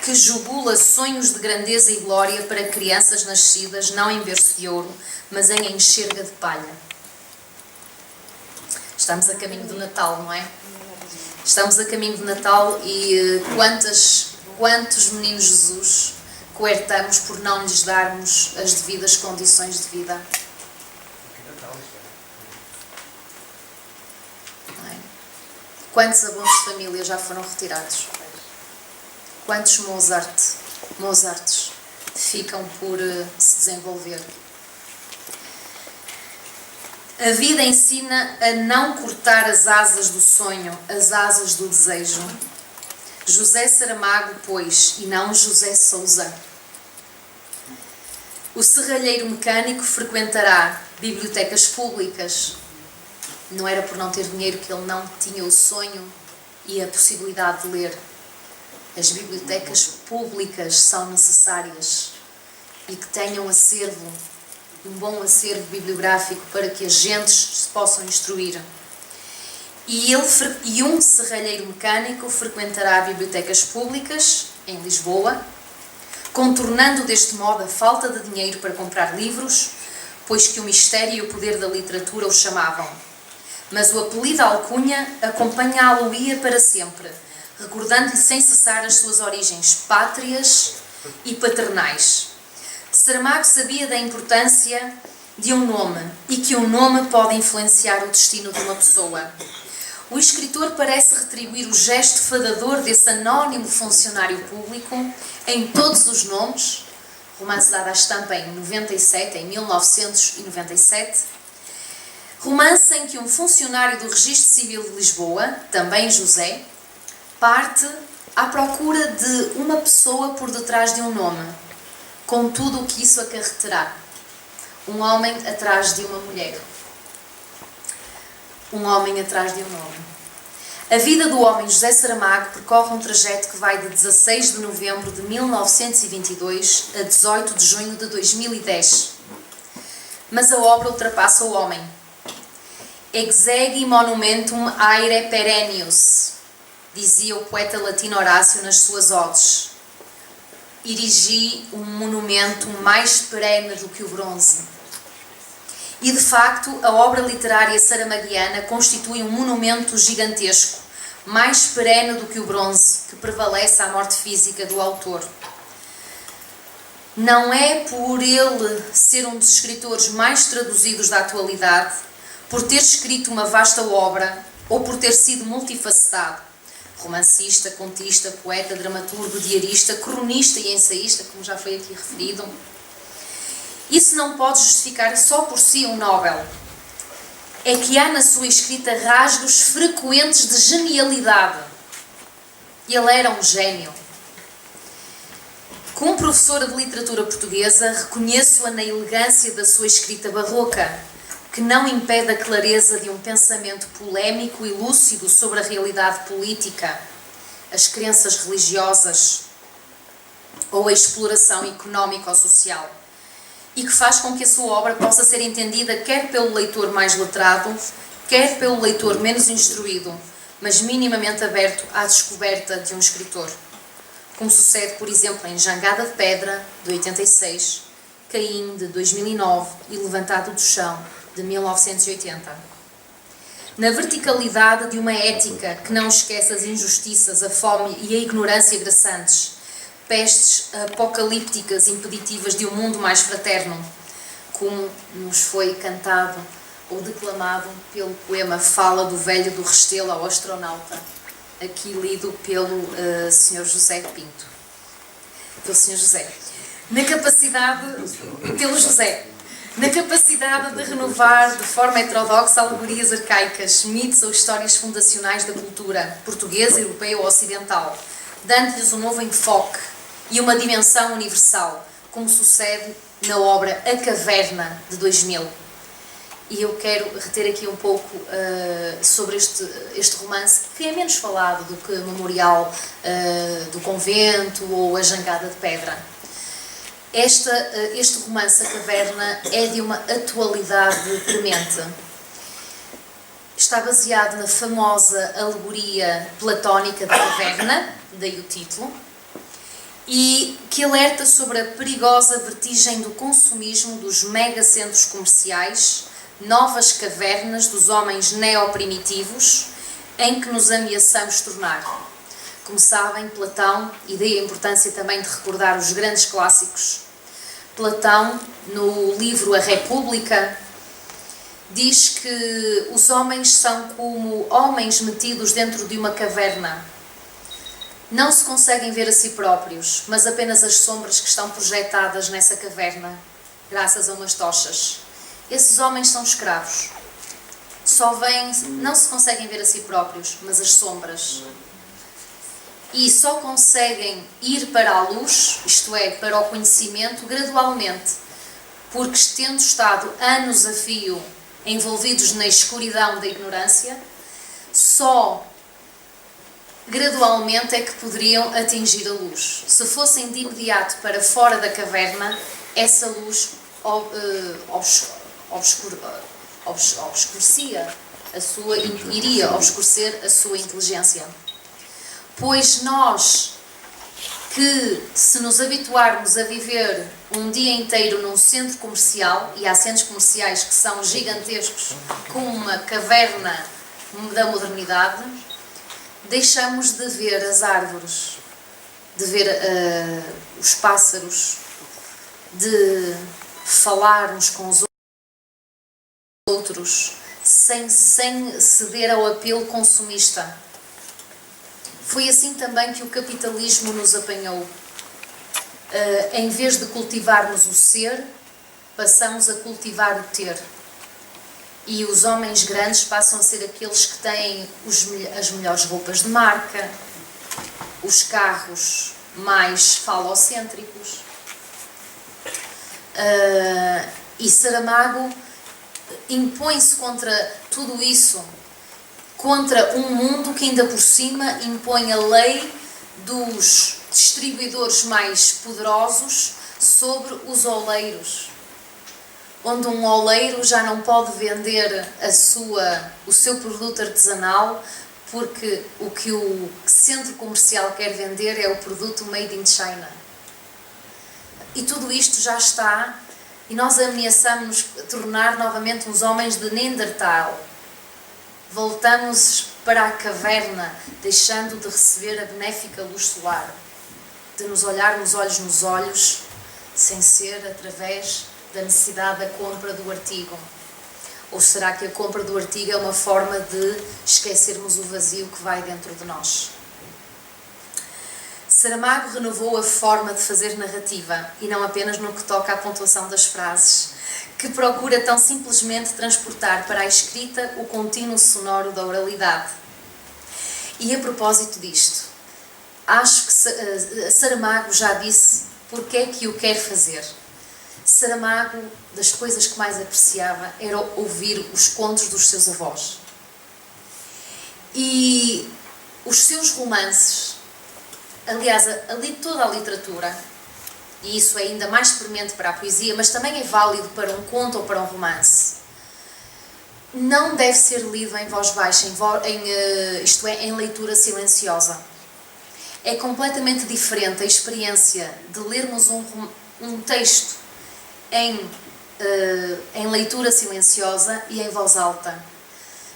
que jugula sonhos de grandeza e glória para crianças nascidas não em berço de ouro, mas em enxerga de palha. Estamos a caminho do Natal, não é? Estamos a caminho do Natal e quantos meninos Jesus coertamos por não lhes darmos as devidas condições de vida? Não é? Quantos abonos de família já foram retirados? Quantos Mozarts ficam por se desenvolver? A vida ensina a não cortar as asas do sonho, as asas do desejo. José Saramago, pois, e não José Sousa. O serralheiro mecânico frequentará bibliotecas públicas. Não era por não ter dinheiro que ele não tinha o sonho e a possibilidade de ler. As bibliotecas públicas são necessárias e que tenham acervo, um bom acervo bibliográfico para que agentes se possam instruir. E um serralheiro mecânico frequentará bibliotecas públicas em Lisboa, contornando deste modo a falta de dinheiro para comprar livros, pois que o mistério e o poder da literatura o chamavam. Mas o apelido alcunha acompanhá-lo-ia para sempre, recordando-lhe sem cessar as suas origens pátrias e paternais. Saramago sabia da importância de um nome e que um nome pode influenciar o destino de uma pessoa. O escritor parece retribuir o gesto fadador desse anónimo funcionário público em todos os nomes, romance dado à estampa em 1997, romance em que um funcionário do Registro Civil de Lisboa, também José, parte à procura de uma pessoa por detrás de um nome, com tudo o que isso acarreterá. Um homem atrás de uma mulher. Um homem atrás de um nome. A vida do homem José Saramago percorre um trajeto que vai de 16 de novembro de 1922 a 18 de junho de 2010. Mas a obra ultrapassa o homem. Exegi monumentum aere perennius, dizia o poeta latino Horácio nas suas odes. Erigi um monumento mais perene do que o bronze. E, de facto, a obra literária saramaguiana constitui um monumento gigantesco, mais perene do que o bronze, que prevalece à morte física do autor. Não é por ele ser um dos escritores mais traduzidos da atualidade, por ter escrito uma vasta obra, ou por ter sido multifacetado, romancista, contista, poeta, dramaturgo, diarista, cronista e ensaísta, como já foi aqui referido. Isso não pode justificar só por si um Nobel. É que há na sua escrita rasgos frequentes de genialidade. Ele era um gênio. Como professora de literatura portuguesa, reconheço-a na elegância da sua escrita barroca, que não impede a clareza de um pensamento polémico e lúcido sobre a realidade política, as crenças religiosas ou a exploração económico-social, e que faz com que a sua obra possa ser entendida quer pelo leitor mais letrado, quer pelo leitor menos instruído, mas minimamente aberto à descoberta de um escritor, como sucede, por exemplo, em Jangada de Pedra, de 86, Caim, de 2009 e Levantado do Chão, de 1980. Na verticalidade de uma ética que não esquece as injustiças, a fome e a ignorância graçantes, pestes apocalípticas impeditivas de um mundo mais fraterno, como nos foi cantado ou declamado pelo poema Fala do Velho do Restelo ao Astronauta, aqui lido pelo Sr. José Pinto. Pelo Sr. José. Na capacidade de renovar de forma heterodoxa alegorias arcaicas, mitos ou histórias fundacionais da cultura portuguesa, europeia ou ocidental, dando-lhes um novo enfoque e uma dimensão universal, como sucede na obra A Caverna, de 2000. E eu quero reter aqui um pouco sobre este romance, que é menos falado do que Memorial do Convento ou A Jangada de Pedra. Este romance, A Caverna, é de uma atualidade premente. Está baseado na famosa alegoria platónica da caverna, daí o título, e que alerta sobre a perigosa vertigem do consumismo dos megacentros comerciais, novas cavernas dos homens neoprimitivos em que nos ameaçamos tornar. Como sabem, Platão, e daí a importância também de recordar os grandes clássicos, Platão, no livro A República, diz que os homens são como homens metidos dentro de uma caverna. Não se conseguem ver a si próprios, mas apenas as sombras que estão projetadas nessa caverna, graças a umas tochas. Esses homens são escravos. Não se conseguem ver a si próprios, mas as sombras. E só conseguem ir para a luz, isto é, para o conhecimento, gradualmente, porque tendo estado anos a fio envolvidos na escuridão da ignorância, só gradualmente é que poderiam atingir a luz. Se fossem de imediato para fora da caverna, essa luz obscurecia iria obscurecer a sua inteligência. Pois nós, que se nos habituarmos a viver um dia inteiro num centro comercial, e há centros comerciais que são gigantescos, como uma caverna da modernidade, deixamos de ver as árvores, de ver os pássaros, de falar uns com os outros, sem ceder ao apelo consumista. Foi assim também que o capitalismo nos apanhou. Em vez de cultivarmos o ser, passamos a cultivar o ter. E os homens grandes passam a ser aqueles que têm as melhores roupas de marca, os carros mais falocêntricos. E Saramago impõe-se contra tudo isso, contra um mundo que ainda por cima impõe a lei dos distribuidores mais poderosos sobre os oleiros, onde um oleiro já não pode vender o seu produto artesanal, porque o que o centro comercial quer vender é o produto made in China. E tudo isto já está, e nós ameaçamos tornar novamente uns homens de Neandertal. Voltamos para a caverna, deixando de receber a benéfica luz solar, de nos olharmos olhos nos olhos, sem ser através da necessidade da compra do artigo. Ou será que a compra do artigo é uma forma de esquecermos o vazio que vai dentro de nós? Saramago renovou a forma de fazer narrativa, e não apenas no que toca à pontuação das frases, que procura tão simplesmente transportar para a escrita o contínuo sonoro da oralidade. E a propósito disto, acho que Saramago já disse porque é que o quer fazer. Saramago, das coisas que mais apreciava, era ouvir os contos dos seus avós. E os seus romances, aliás, toda a literatura, e isso é ainda mais premente para a poesia, mas também é válido para um conto ou para um romance, não deve ser lido em voz baixa, isto é, em leitura silenciosa. É completamente diferente a experiência de lermos um texto em leitura silenciosa e em voz alta.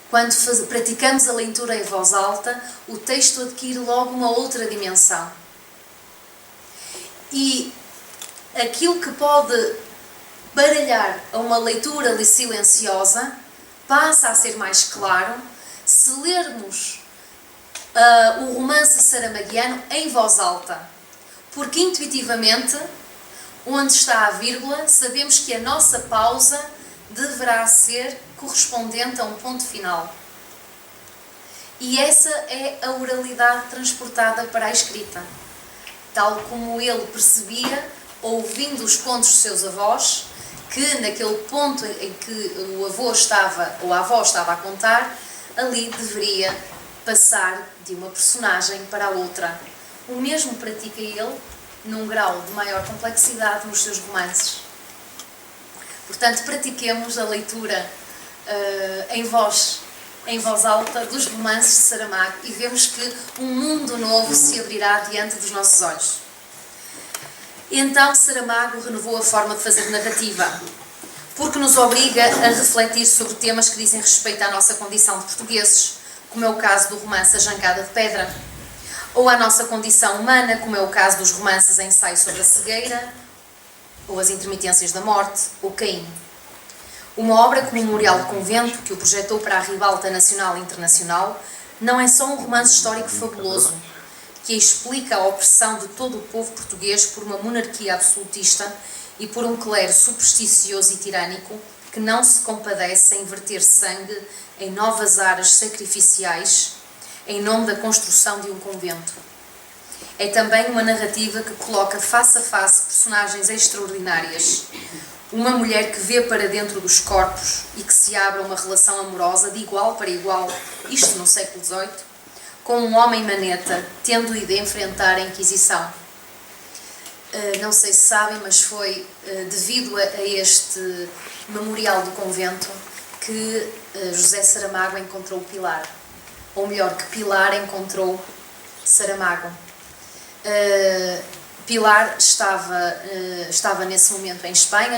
Quando praticamos a leitura em voz alta, o texto adquire logo uma outra dimensão. E aquilo que pode baralhar a uma leitura silenciosa passa a ser mais claro se lermos o romance saramaguiano em voz alta. Porque intuitivamente, onde está a vírgula, sabemos que a nossa pausa deverá ser correspondente a um ponto final. E essa é a oralidade transportada para a escrita. Tal como ele percebia, ouvindo os contos dos seus avós, que naquele ponto em que o avô estava, ou a avó estava a contar, ali deveria passar de uma personagem para a outra. O mesmo pratica ele num grau de maior complexidade nos seus romances. Portanto, pratiquemos a leitura em voz alta dos romances de Saramago e vemos que um mundo novo se abrirá diante dos nossos olhos. Então Saramago renovou a forma de fazer narrativa, porque nos obriga a refletir sobre temas que dizem respeito à nossa condição de portugueses, como é o caso do romance A Jangada de Pedra, ou à nossa condição humana, como é o caso dos romances Ensaio sobre a Cegueira, ou As Intermitências da Morte, ou Caim. Uma obra como o Memorial do Convento, que o projetou para a ribalta nacional e internacional, não é só um romance histórico fabuloso, que explica a opressão de todo o povo português por uma monarquia absolutista e por um clero supersticioso e tirânico que não se compadece em verter sangue em novas aras sacrificiais em nome da construção de um convento. É também uma narrativa que coloca face a face personagens extraordinárias. Uma mulher que vê para dentro dos corpos e que se abre a uma relação amorosa de igual para igual, isto no século XVIII, com um homem maneta, tendo de enfrentar a Inquisição. Não sei se sabem, mas foi devido a este Memorial do Convento que José Saramago encontrou Pilar. Ou melhor, que Pilar encontrou Saramago. Pilar estava nesse momento em Espanha,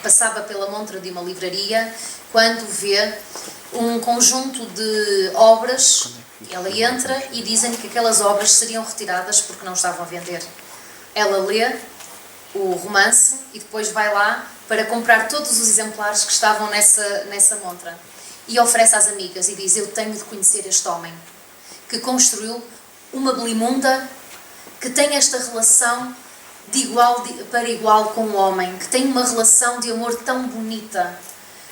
passava pela montra de uma livraria, quando vê um conjunto de obras. Ela entra e dizem que aquelas obras seriam retiradas porque não estavam a vender. Ela lê o romance e depois vai lá para comprar todos os exemplares que estavam nessa montra. E oferece às amigas e diz: eu tenho de conhecer este homem que construiu uma belimunda, que tem esta relação de igual para igual com o homem, que tem uma relação de amor tão bonita,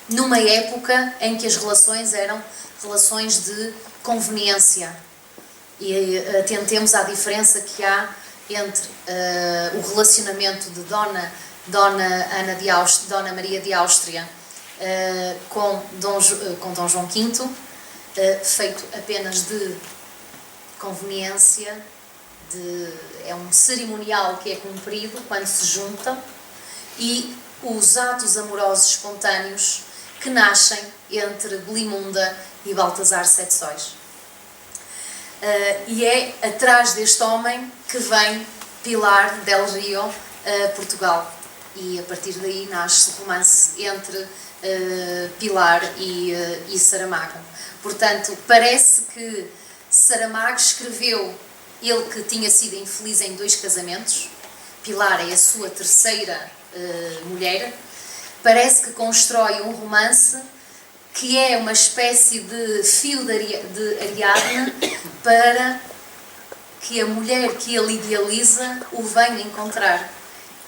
numa época em que as relações eram relações de conveniência. E atentemos à diferença que há entre o relacionamento de Dona Maria de Áustria com Dom João V, feito apenas de conveniência, é um cerimonial que é cumprido quando se juntam, e os atos amorosos espontâneos que nascem entre Belimunda e Baltasar Sete Sóis. E é atrás deste homem que vem Pilar del Rio a Portugal, e a partir daí nasce o romance entre Pilar e Saramago. Portanto, parece que Saramago escreveu, ele que tinha sido infeliz em 2 casamentos, Pilar é a sua terceira mulher, parece que constrói um romance que é uma espécie de fio de Ariadne para que a mulher que ele idealiza o venha encontrar.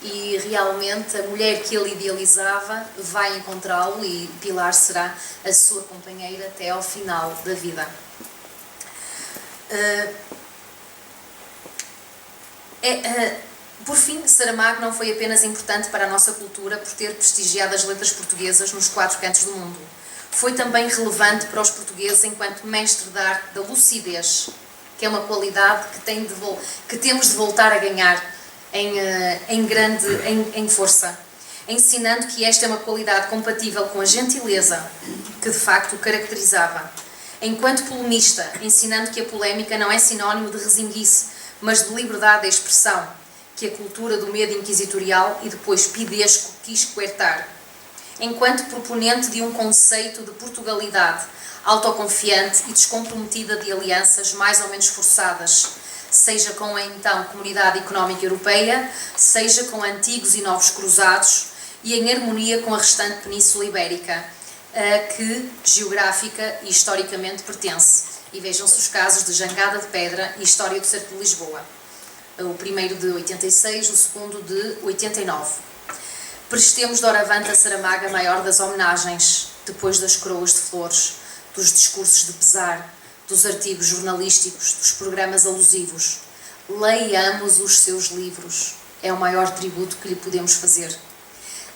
E realmente a mulher que ele idealizava vai encontrá-lo, e Pilar será a sua companheira até ao final da vida. Por fim, Saramago não foi apenas importante para a nossa cultura por ter prestigiado as letras portuguesas nos 4 cantos do mundo. Foi também relevante para os portugueses enquanto mestre da arte da lucidez, que é uma qualidade que temos de voltar a ganhar em força, ensinando que esta é uma qualidade compatível com a gentileza que de facto o caracterizava. Enquanto polemista, ensinando que a polémica não é sinónimo de resinguice, mas de liberdade de expressão, que a cultura do medo inquisitorial e depois pidesco quis coertar. Enquanto proponente de um conceito de Portugalidade, autoconfiante e descomprometida de alianças mais ou menos forçadas, seja com a então Comunidade Económica Europeia, seja com antigos e novos cruzados, e em harmonia com a restante Península Ibérica, a que geográfica e historicamente pertence. E vejam-se os casos de Jangada de Pedra e História do Cerco de Lisboa. O primeiro de 86, o segundo de 89. Prestemos doravante a Saramago a maior das homenagens, depois das coroas de flores, dos discursos de pesar, dos artigos jornalísticos, dos programas alusivos. Leiamos os seus livros. É o maior tributo que lhe podemos fazer.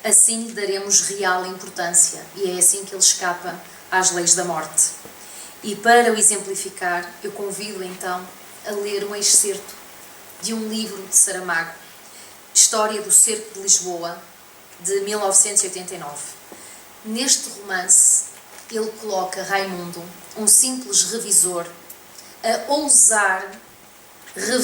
Assim lhe daremos real importância, e é assim que ele escapa às leis da morte. E para o exemplificar, eu convido então a ler um excerto de um livro de Saramago, História do Cerco de Lisboa, de 1989. Neste romance, ele coloca Raimundo, um simples revisor, a ousar rever